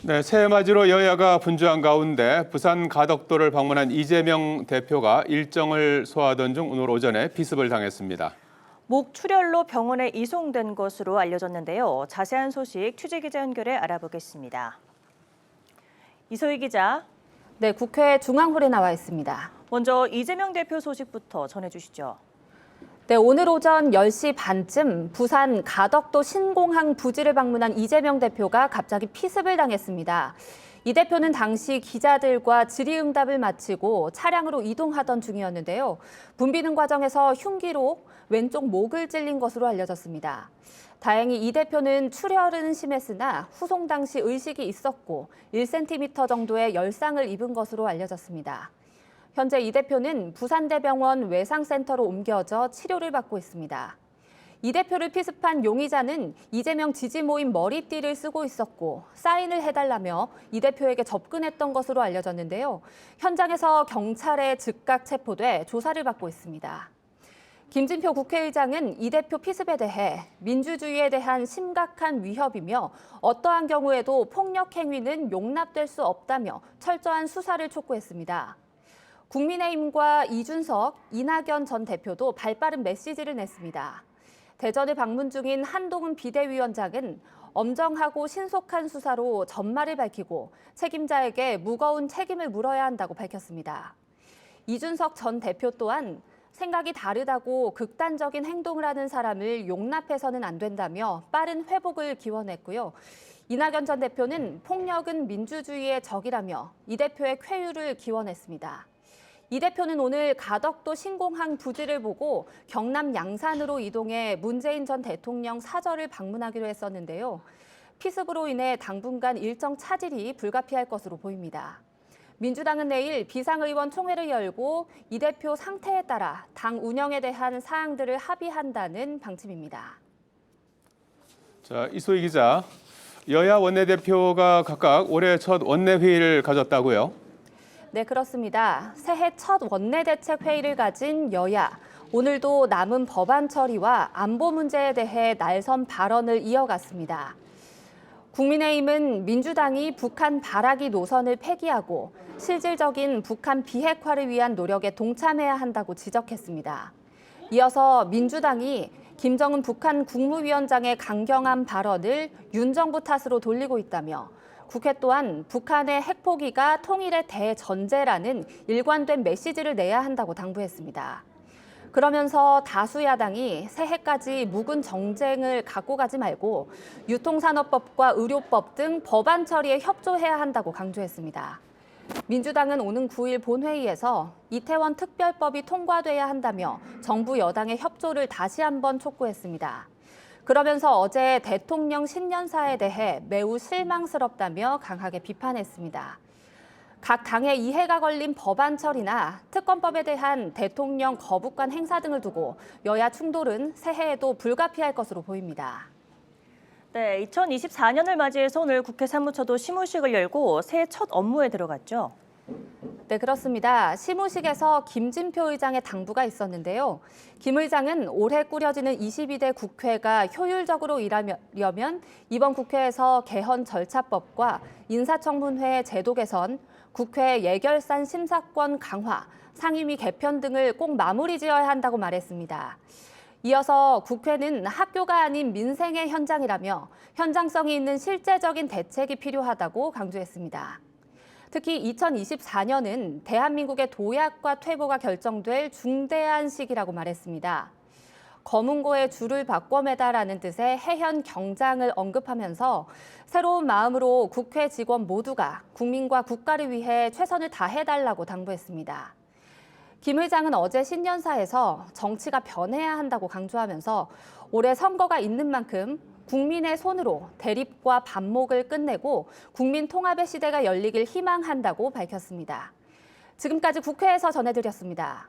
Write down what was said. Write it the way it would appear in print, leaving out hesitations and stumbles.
네, 새해 맞이로 여야가 분주한 가운데 부산 가덕도를 방문한 이재명 대표가 일정을 소화하던 중 오늘 오전에 비습을 당했습니다. 목 출혈로 병원에 이송된 것으로 알려졌는데요. 자세한 소식 취재기자 연결해 알아보겠습니다. 이소희 기자. 네, 국회 중앙홀에 나와 있습니다. 먼저 이재명 대표 소식부터 전해주시죠. 네, 오늘 오전 10시 반쯤 부산 가덕도 신공항 부지를 방문한 이재명 대표가 갑자기 피습을 당했습니다. 이 대표는 당시 기자들과 질의응답을 마치고 차량으로 이동하던 중이었는데요. 붐비는 과정에서 흉기로 왼쪽 목을 찔린 것으로 알려졌습니다. 다행히 이 대표는 출혈은 심했으나 후송 당시 의식이 있었고 1cm 정도의 열상을 입은 것으로 알려졌습니다. 현재 이 대표는 부산대병원 외상센터로 옮겨져 치료를 받고 있습니다. 이 대표를 피습한 용의자는 이재명 지지 모임 머리띠를 쓰고 있었고 사인을 해달라며 이 대표에게 접근했던 것으로 알려졌는데요. 현장에서 경찰에 즉각 체포돼 조사를 받고 있습니다. 김진표 국회의장은 이 대표 피습에 대해 민주주의에 대한 심각한 위협이며 어떠한 경우에도 폭력 행위는 용납될 수 없다며 철저한 수사를 촉구했습니다. 국민의힘과 이준석, 이낙연 전 대표도 발빠른 메시지를 냈습니다. 대전을 방문 중인 한동훈 비대위원장은 엄정하고 신속한 수사로 전말을 밝히고 책임자에게 무거운 책임을 물어야 한다고 밝혔습니다. 이준석 전 대표 또한 생각이 다르다고 극단적인 행동을 하는 사람을 용납해서는 안 된다며 빠른 회복을 기원했고요. 이낙연 전 대표는 폭력은 민주주의의 적이라며 이 대표의 쾌유를 기원했습니다. 이 대표는 오늘 가덕도 신공항 부지를 보고 경남 양산으로 이동해 문재인 전 대통령 사저를 방문하기로 했었는데요. 피습으로 인해 당분간 일정 차질이 불가피할 것으로 보입니다. 민주당은 내일 비상의원 총회를 열고 이 대표 상태에 따라 당 운영에 대한 사항들을 합의한다는 방침입니다. 자, 이소희 기자, 여야 원내대표가 각각 올해 첫 원내회의를 가졌다고요? 네, 그렇습니다. 새해 첫 원내대책회의를 가진 여야. 오늘도 남은 법안 처리와 안보 문제에 대해 날선 발언을 이어갔습니다. 국민의힘은 민주당이 북한 발악이 노선을 폐기하고 실질적인 북한 비핵화를 위한 노력에 동참해야 한다고 지적했습니다. 이어서 민주당이 김정은 북한 국무위원장의 강경한 발언을 윤 정부 탓으로 돌리고 있다며 국회 또한 북한의 핵포기가 통일의 대전제라는 일관된 메시지를 내야 한다고 당부했습니다. 그러면서 다수 야당이 새해까지 묵은 정쟁을 갖고 가지 말고 유통산업법과 의료법 등 법안 처리에 협조해야 한다고 강조했습니다. 민주당은 오는 9일 본회의에서 이태원 특별법이 통과돼야 한다며 정부 여당의 협조를 다시 한번 촉구했습니다. 그러면서 어제 대통령 신년사에 대해 매우 실망스럽다며 강하게 비판했습니다. 각 당의 이해가 걸린 법안 처리나 특검법에 대한 대통령 거부권 행사 등을 두고 여야 충돌은 새해에도 불가피할 것으로 보입니다. 네, 2024년을 맞이해서 오늘 국회 사무처도 시무식을 열고 새해 첫 업무에 들어갔죠. 네, 그렇습니다. 시무식에서 김진표 의장의 당부가 있었는데요. 김 의장은 올해 꾸려지는 22대 국회가 효율적으로 일하려면 이번 국회에서 개헌 절차법과 인사청문회 제도 개선, 국회 예결산 심사권 강화, 상임위 개편 등을 꼭 마무리 지어야 한다고 말했습니다. 이어서 국회는 학교가 아닌 민생의 현장이라며 현장성이 있는 실제적인 대책이 필요하다고 강조했습니다. 특히 2024년은 대한민국의 도약과 퇴보가 결정될 중대한 시기라고 말했습니다. 검은고의 줄을 바꿔 매다라는 뜻의 해현 경장을 언급하면서 새로운 마음으로 국회 직원 모두가 국민과 국가를 위해 최선을 다해달라고 당부했습니다. 김 의장은 어제 신년사에서 정치가 변해야 한다고 강조하면서 올해 선거가 있는 만큼 국민의 손으로 대립과 반목을 끝내고 국민 통합의 시대가 열리길 희망한다고 밝혔습니다. 지금까지 국회에서 전해드렸습니다.